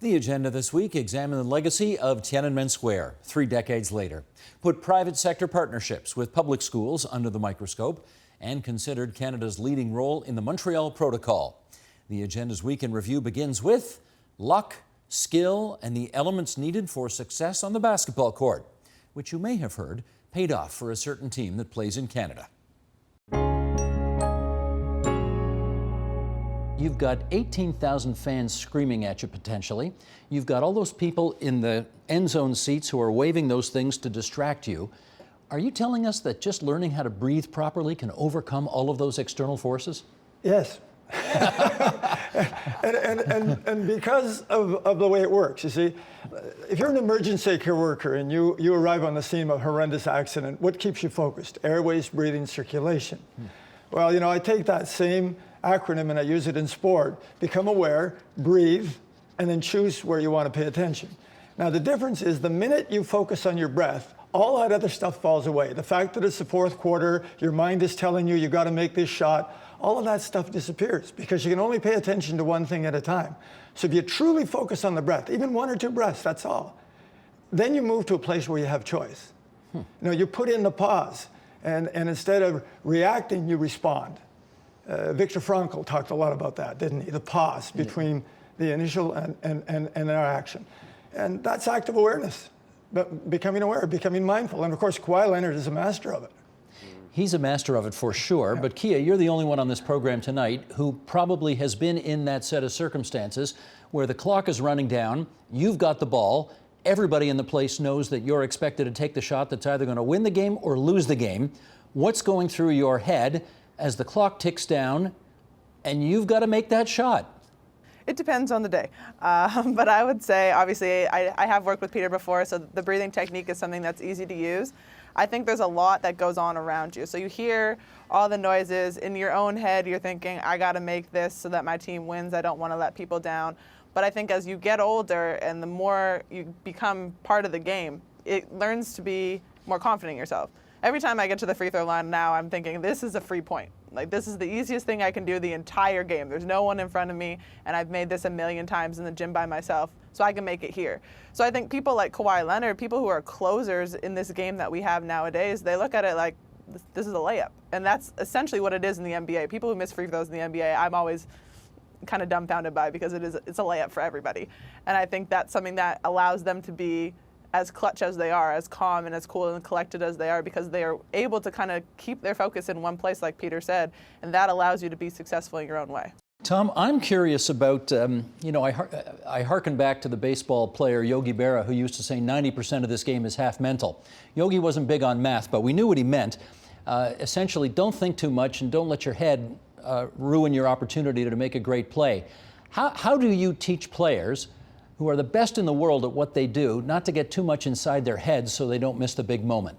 The agenda this week: examine the legacy of Tiananmen Square 3 decades later, put private sector partnerships with public schools under the microscope, and considered Canada's leading role in the Montreal Protocol. The agenda's week in review begins with luck, skill, and the elements needed for success on the basketball court, which you may have heard paid off for a certain team that plays in Canada. You've got 18,000 fans screaming at you potentially. You've got all those people in the end zone seats who are waving those things to distract you. Are you telling us that just learning how to breathe properly can overcome all of those external forces? Yes. and because of the way it works, you see, if you're an emergency care worker and you arrive on the scene of a horrendous accident, what keeps you focused? Airways, breathing, circulation. Well, you know, I take that same acronym and I use it in sport. Become aware, breathe, and then choose where you want to pay attention. Now, the difference is the minute you focus on your breath, all that other stuff falls away. The fact that it's the fourth quarter, your mind is telling you got to make this shot, all of that stuff disappears because you can only pay attention to one thing at a time. So if you truly focus on the breath, even 1 or 2 breaths, that's all, then you move to a place where you have choice. You know, you put in the pause, and instead of reacting, you respond. Viktor Frankl talked a lot about that, didn't he? The pause between the initial and our action. And that's active awareness, but becoming aware, becoming mindful. And of course, Kawhi Leonard is a master of it. He's a master of it for sure, but Kia, you're the only one on this program tonight who probably has been in that set of circumstances where the clock is running down, you've got the ball, everybody in the place knows that you're expected to take the shot that's either going to win the game or lose the game. What's going through your head as the clock ticks down and you've got to make that shot? It depends on the day. But I would say, obviously, I have worked with Peter before, so the breathing technique is something that's easy to use. I think there's a lot that goes on around you. So you hear all the noises. In your own head, you're thinking, I got to make this so that my team wins. I don't want to let people down. But I think as you get older and the more you become part of the game, it learns to be more confident in yourself. Every time I get to the free throw line now, I'm thinking, this is a free point. Like, this is the easiest thing I can do the entire game. There's no one in front of me, and I've made this 1,000,000 times in the gym by myself, so I can make it here. So I think people like Kawhi Leonard, people who are closers in this game that we have nowadays, they look at it like, this is a layup. And that's essentially what it is in the NBA. People who miss free throws in the NBA, I'm always kind of dumbfounded by, because it's a layup for everybody. And I think that's something that allows them to be as clutch as they are, as calm and as cool and collected as they are, because they are able to kind of keep their focus in one place, like Peter said, and that allows you to be successful in your own way. Tom, I'm curious about, I hearken back to the baseball player Yogi Berra, who used to say 90% of this game is half mental. Yogi wasn't big on math, but we knew what he meant. Essentially, don't think too much and don't let your head ruin your opportunity to make a great play. How do you teach players who are the best in the world at what they do not to get too much inside their heads so they don't miss the big moment?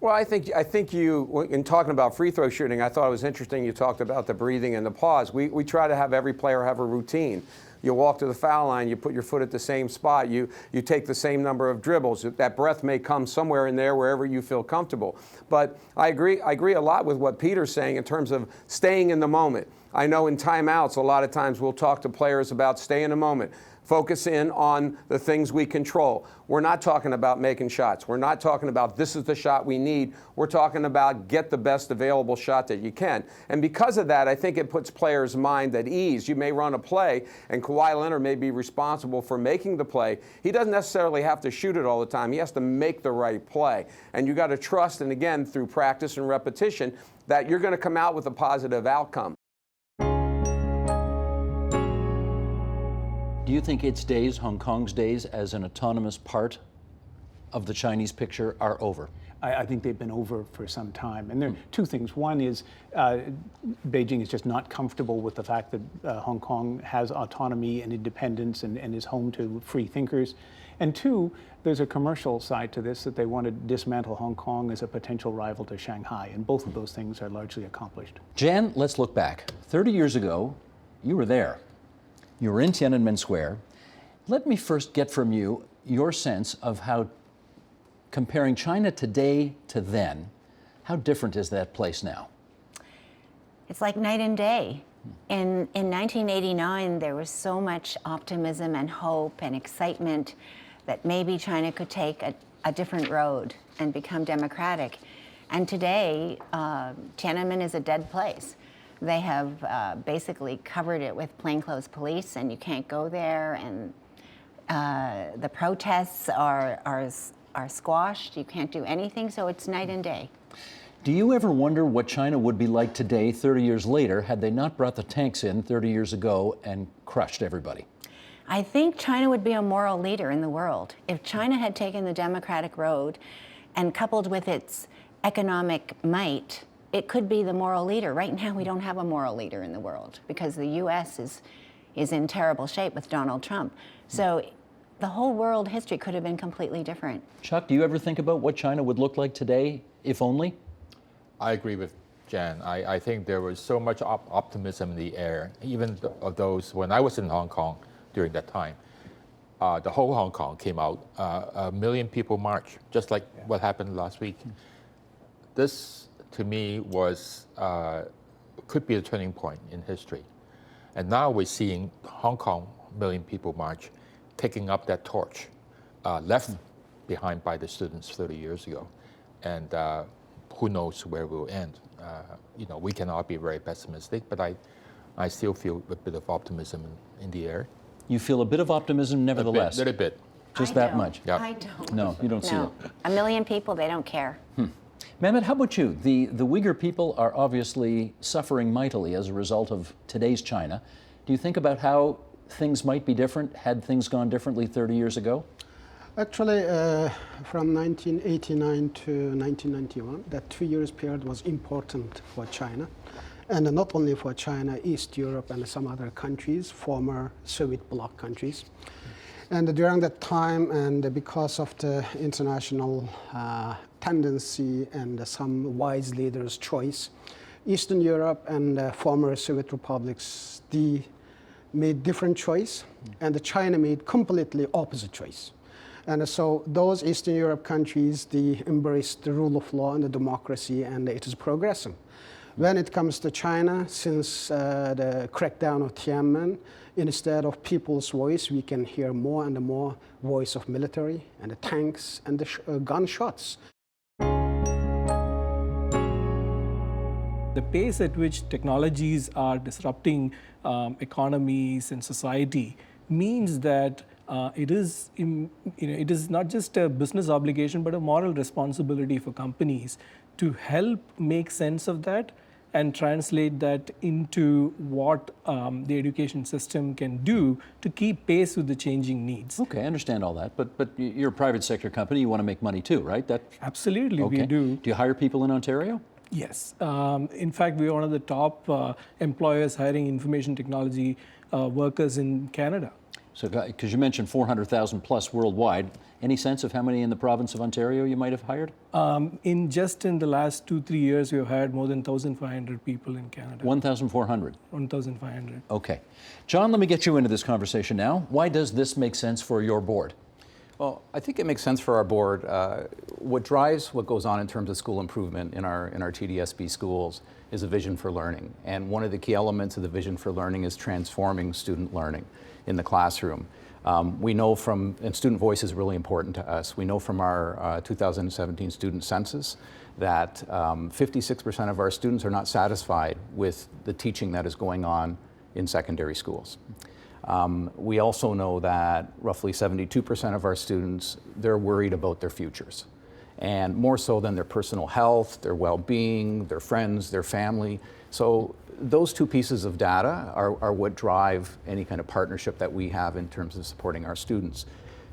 Well, I think you, in talking about free throw shooting, I thought it was interesting you talked about the breathing and the pause. We try to have every player have a routine. You walk to the foul line, you put your foot at the same spot, you take the same number of dribbles. That breath may come somewhere in there wherever you feel comfortable. But I agree a lot with what Peter's saying in terms of staying in the moment. I know in timeouts, a lot of times we'll talk to players about stay in the moment. Focus in on the things we control. We're not talking about making shots. We're not talking about this is the shot we need. We're talking about get the best available shot that you can. And because of that, I think it puts players' mind at ease. You may run a play, and Kawhi Leonard may be responsible for making the play. He doesn't necessarily have to shoot it all the time. He has to make the right play. And you got to trust, and again, through practice and repetition, that you're going to come out with a positive outcome. Do you think its days, Hong Kong's days, as an autonomous part of the Chinese picture are over? I think they've been over for some time. And there are two things. One is Beijing is just not comfortable with the fact that Hong Kong has autonomy and independence and is home to free thinkers. And two, there's a commercial side to this, that they want to dismantle Hong Kong as a potential rival to Shanghai. And both of those things are largely accomplished. Jan, let's look back. 30 years ago, you were there. You were in Tiananmen Square. Let me first get from you your sense of how, comparing China today to then, how different is that place now? It's like night and day. In 1989, there was so much optimism and hope and excitement that maybe China could take a different road and become democratic. And today, Tiananmen is a dead place. They have basically covered it with plainclothes police, and you can't go there. And the protests are squashed. You can't do anything, so it's night and day. Do you ever wonder what China would be like today, 30 years later, had they not brought the tanks in 30 years ago and crushed everybody? I think China would be a moral leader in the world. If China had taken the democratic road and coupled with its economic might, it could be the moral leader. Right now, we don't have a moral leader in the world because the U.S. is in terrible shape with Donald Trump. So the whole world history could have been completely different. Chuck, do you ever think about what China would look like today, if only? I agree with Jan. I think there was so much optimism in the air, even of those, when I was in Hong Kong during that time, the whole Hong Kong came out, 1 million people march, just like what happened last week. This, to me, could be a turning point in history. And now we're seeing Hong Kong, 1 million people march, taking up that torch, left behind by the students 30 years ago. And who knows where we'll end. We cannot be very pessimistic, but I still feel a bit of optimism in the air. You feel a bit of optimism nevertheless? A little bit. Just I that don't. much? Yeah. I don't. No, you don't see No. it. 1 million people, they don't care. Mehmet, how about you? The Uyghur people are obviously suffering mightily as a result of today's China. Do you think about how things might be different had things gone differently 30 years ago? Actually, from 1989 to 1991, that 2 years period was important for China. And not only for China, East Europe and some other countries, former Soviet bloc countries. And during that time, and because of the international tendency and some wise leaders' choice, Eastern Europe and former Soviet republics, they made different choice, and China made completely opposite choice. And so those Eastern Europe countries, they embraced the rule of law and the democracy, and it is progressing. When it comes to China, since the crackdown of Tiananmen, instead of people's voice, we can hear more and more voice of military and the tanks and the gunshots. The pace at which technologies are disrupting economies and society means that it is not just a business obligation, but a moral responsibility for companies to help make sense of that and translate that into what the education system can do to keep pace with the changing needs. Okay, I understand all that, but you're a private sector company, you want to make money too, right? Absolutely, Okay. we do. Do you hire people in Ontario? Yes. In fact, we are one of the top employers hiring information technology workers in Canada. So, because you mentioned 400,000 plus worldwide, any sense of how many in the province of Ontario you might have hired? In the last 2-3 years, we have hired more than 1,500 people in Canada. 1,400. 1,500. Okay. John, let me get you into this conversation now. Why does this make sense for your board? Well, I think it makes sense for our board. What drives what goes on in terms of school improvement in our TDSB schools is a vision for learning. And one of the key elements of the vision for learning is transforming student learning in the classroom. We know and student voice is really important to us. We know from our 2017 student census that 56% of our students are not satisfied with the teaching that is going on in secondary schools. We also know that roughly 72% of our students, they're worried about their futures, and more so than their personal health, their well-being, their friends, their family. So those two pieces of data are what drive any kind of partnership that we have in terms of supporting our students.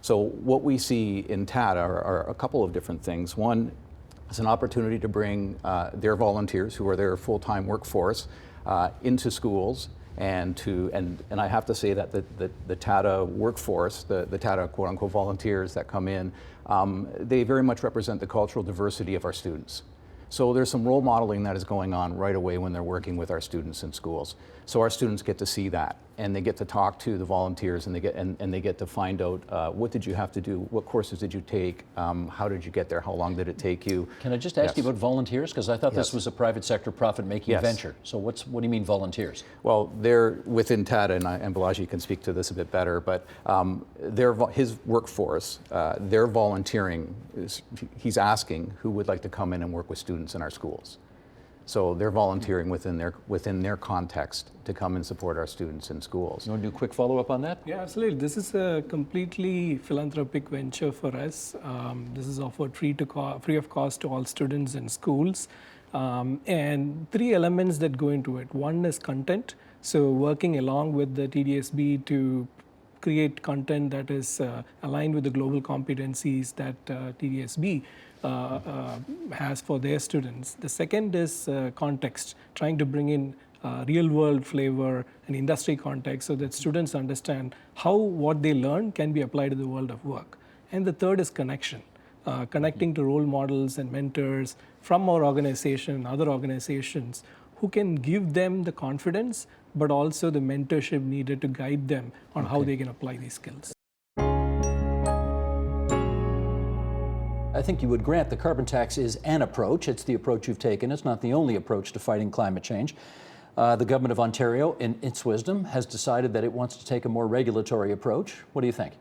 So what we see in TATA are a couple of different things. One is an opportunity to bring their volunteers, who are their full-time workforce, into schools. And I have to say that the TATA workforce, the TATA quote-unquote volunteers that come in, they very much represent the cultural diversity of our students. So there's some role modeling that is going on right away when they're working with our students in schools. So our students get to see that. and they get to talk to the volunteers, and they get to find out what did you have to do, what courses did you take, how did you get there, how long did it take you. Can I just ask you about volunteers? Because I thought this was a private sector profit-making venture. So what do you mean volunteers? Well, they're within TADA, and Balaji can speak to this a bit better, but his workforce, they're volunteering. He's asking who would like to come in and work with students in our schools. So they're volunteering within their context to come and support our students in schools. You want to do a quick follow-up on that? Yeah, absolutely. This is a completely philanthropic venture for us. This is offered free of cost to all students in schools. And three elements that go into it. One is content. So working along with the TDSB to create content that is aligned with the global competencies that TDSB has for their students. The second is context, trying to bring in real-world flavor and industry context so that students understand how what they learn can be applied to the world of work. And the third is connection, connecting to role models and mentors from our organization and other organizations who can give them the confidence, but also the mentorship needed to guide them on how they can apply these skills. I think you would grant the carbon tax is an approach. It's the approach you've taken. It's not the only approach to fighting climate change. The government of Ontario, in its wisdom, has decided that it wants to take a more regulatory approach. What do you think?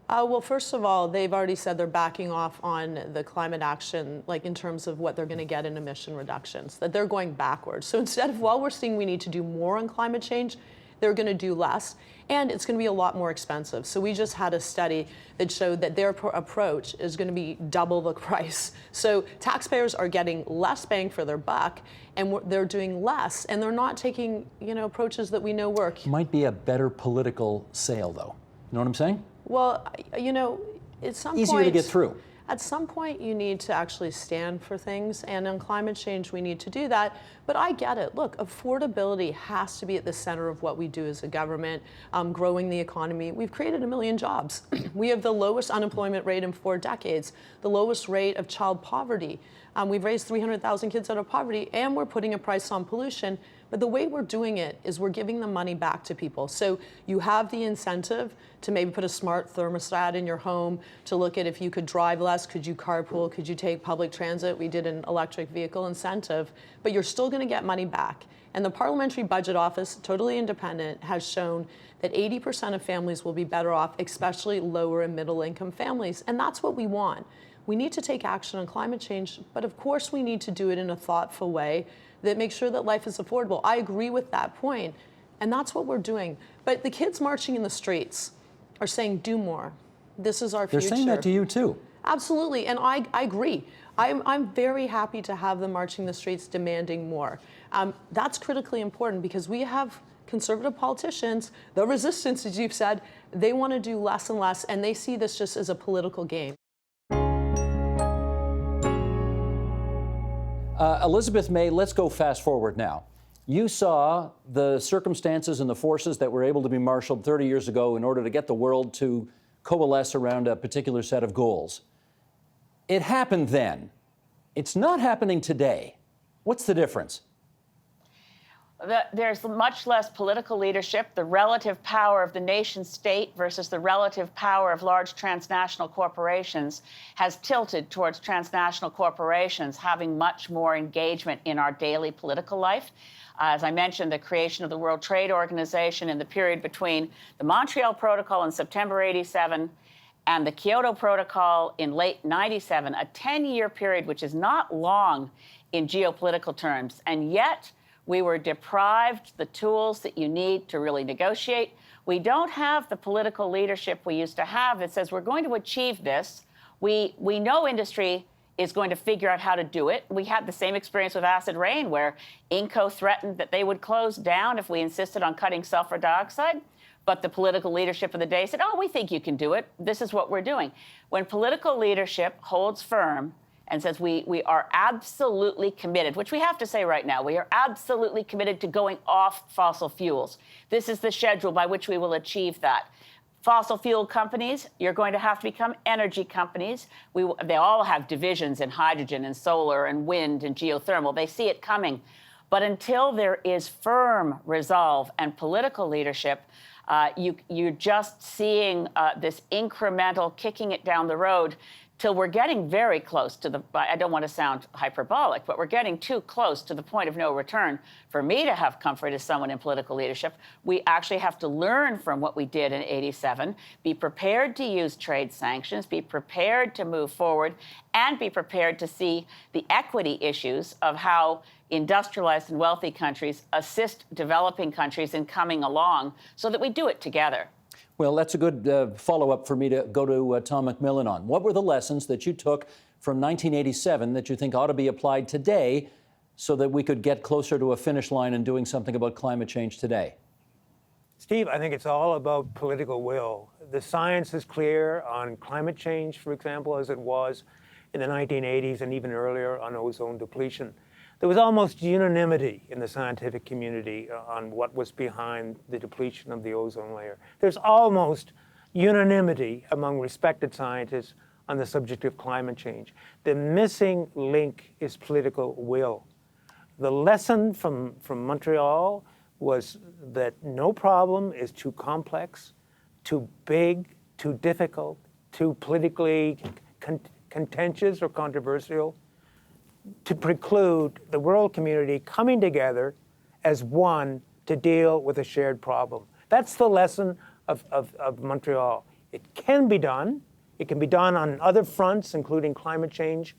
Well, first of all, they've already said they're backing off on the climate action, like in terms of what they're going to get in emission reductions, that they're going backwards. So instead of, while we're seeing we need to do more on climate change, they're going to do less, and it's going to be a lot more expensive. So we just had a study that showed that their approach is going to be double the price. So taxpayers are getting less bang for their buck, and they're doing less, and they're not taking, approaches that we know work. Might be a better political sale, though. You know what I'm saying? Well, at some point... Easier to get through. At some point, you need to actually stand for things, and on climate change, we need to do that. But I get it. Look, affordability has to be at the center of what we do as a government, growing the economy. We've created 1 million jobs. We have the lowest unemployment rate in 4 decades, the lowest rate of child poverty. We've raised 300,000 kids out of poverty, and we're putting a price on pollution. But the way we're doing it is we're giving the money back to people. So you have the incentive to maybe put a smart thermostat in your home, to look at if you could drive less, could you carpool, could you take public transit? We did an electric vehicle incentive, but you're still going to get money back. And the Parliamentary Budget Office, totally independent, has shown that 80% of families will be better off, especially lower and middle income families. And that's what we want. We need to take action on climate change, but of course we need to do it in a thoughtful way that makes sure that life is affordable. I agree with that point, and that's what we're doing. But the kids marching in the streets are saying, do more. This is our future. They're saying that to you, too. Absolutely, and I agree. I'm very happy to have them marching the streets demanding more. That's critically important because we have conservative politicians, the resistance, as you've said, they want to do less and less, and they see this just as a political game. Elizabeth May, let's go fast forward now. You saw the circumstances and the forces that were able to be marshaled 30 years ago in order to get the world to coalesce around a particular set of goals. It happened then. It's not happening today. What's the difference? There's much less political leadership. The relative power of the nation state versus the relative power of large transnational corporations has tilted towards transnational corporations having much more engagement in our daily political life. As I mentioned, the creation of the World Trade Organization in the period between the Montreal Protocol in September '87 and the Kyoto Protocol in late '97, a 10-year period, which is not long in geopolitical terms, and yet we were deprived the tools that you need to really negotiate. We don't have the political leadership we used to have that says we're going to achieve this. We know industry is going to figure out how to do it. We had the same experience with acid rain where Inco threatened that they would close down if we insisted on cutting sulfur dioxide. But the political leadership of the day said, oh, we think you can do it. This is what we're doing. When political leadership holds firm and says we are absolutely committed, which we have to say right now, we are absolutely committed to going off fossil fuels. This is the schedule by which we will achieve that. Fossil fuel companies, you're going to have to become energy companies. They all have divisions in hydrogen and solar and wind and geothermal. They see it coming. But until there is firm resolve and political leadership, you're just seeing this incremental kicking it down the road till we're getting very close to the, I don't want to sound hyperbolic, but we're getting too close to the point of no return for me to have comfort as someone in political leadership. We actually have to learn from what we did in '87, be prepared to use trade sanctions, be prepared to move forward, and be prepared to see the equity issues of how industrialized and wealthy countries assist developing countries in coming along so that we do it together. Well, that's a good follow-up for me to go to Tom McMillan on. What were the lessons that you took from 1987 that you think ought to be applied today so that we could get closer to a finish line in doing something about climate change today? Steve, I think it's all about political will. The science is clear on climate change, for example, as it was in the 1980s and even earlier on ozone depletion. There was almost unanimity in the scientific community on what was behind the depletion of the ozone layer. There's almost unanimity among respected scientists on the subject of climate change. The missing link is political will. The lesson from Montreal was that no problem is too complex, too big, too difficult, too politically contentious or controversial to preclude the world community coming together as one to deal with a shared problem. That's the lesson of Montreal. It can be done. It can be done on other fronts, including climate change.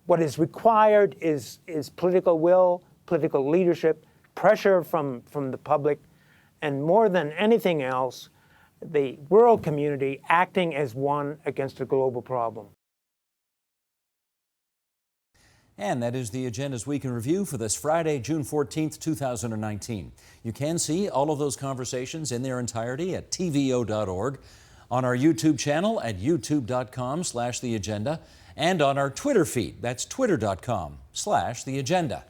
What is required is political will, political leadership, pressure from the public, and more than anything else, the world community acting as one against a global problem. And that is the Agenda's Week in Review for this Friday, June 14th, 2019. You can see all of those conversations in their entirety at tvo.org, on our YouTube channel at youtube.com/theagenda, and on our Twitter feed. That's twitter.com/theagenda.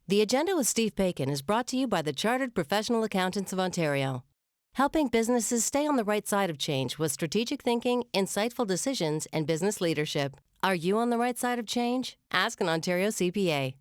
The Agenda with Steve Bacon is brought to you by the Chartered Professional Accountants of Ontario, helping businesses stay on the right side of change with strategic thinking, insightful decisions, and business leadership. Are you on the right side of change? Ask an Ontario CPA.